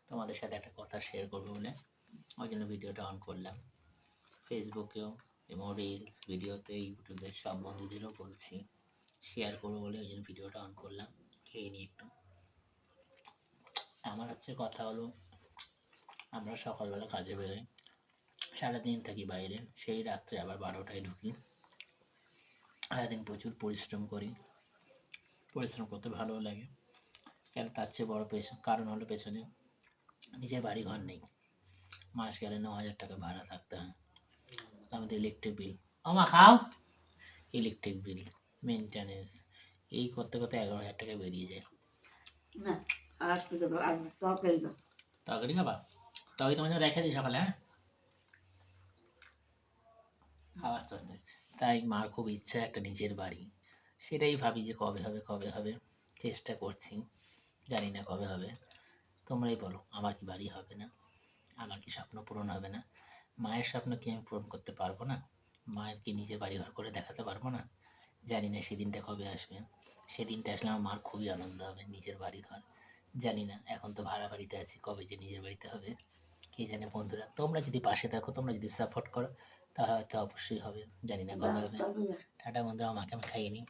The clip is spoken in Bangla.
তোমাদের সাথে একটা কথা শেয়ার করবো বলে ওই জন্য ভিডিওটা অন করলাম। ফেসবুকেও এবং রিলস ভিডিওতে ইউটিউবের সব বন্ধুদেরও বলছি শেয়ার করবো বলে ওই জন্য ভিডিওটা অন করলাম। খেয়ে নিই একটু। আমার হচ্ছে কথা হলো, আমরা সকালবেলা কাজে বেরোই, সারাদিন থাকি বাইরে, সেই রাত্রে আবার 12টায় ঢুকি। সারাদিন প্রচুর পরিশ্রম করি, পরিশ্রম করতে ভালোও লাগে। কেন তার চেয়ে বড় কারণ হলো পেছনে নিজের বাড়ি ঘর নেই। মাস গেলে 9,000 টাকা ভাড়া থাকতে হয়। আমাদের ইলেকট্রিক বিল, আমা খাও, ইলেকট্রিক বিল, মেনটেন্যান্স, এই করতে করতে 11,000 টাকা বেরিয়ে যায়। তরকারি খাবা? তবে তোমার জন্য রেখে দিই সকালে। হ্যাঁ, খাওয়া আস্তে আস্তে। তাই মার খুব ইচ্ছা একটা নিজের বাড়ি, সেটাই ভাবি যে কবে হবে কবে হবে। চেষ্টা করছি, জানি না কবে হবে। তোমরাই বলো, আমার কি বাড়ি হবে না? আমার কি স্বপ্ন পূরণ হবে না? মায়ের স্বপ্ন কি আমি পূরণ করতে পারবো না? মায়ের কি নিজে বাড়ি ঘর করে দেখাতে পারবো না? জানি না সেদিনটা কবে আসবে। সেদিনটা আসলে আমার মার খুবই আনন্দ হবে, নিজের বাড়ি ঘর। জানি না, এখন তো ভাড়া বাড়িতে আছি, কবে যে নিজের বাড়িতে হবে কে জানে। বন্ধুরা, তোমরা যদি পাশে থাকো, তোমরা যদি সাপোর্ট করো, তাহলে হয়তো অবশ্যই হবে। জানি না কবে হবে। টাটা বন্ধুরা, আমাকে আমি খাইয়ে নিই।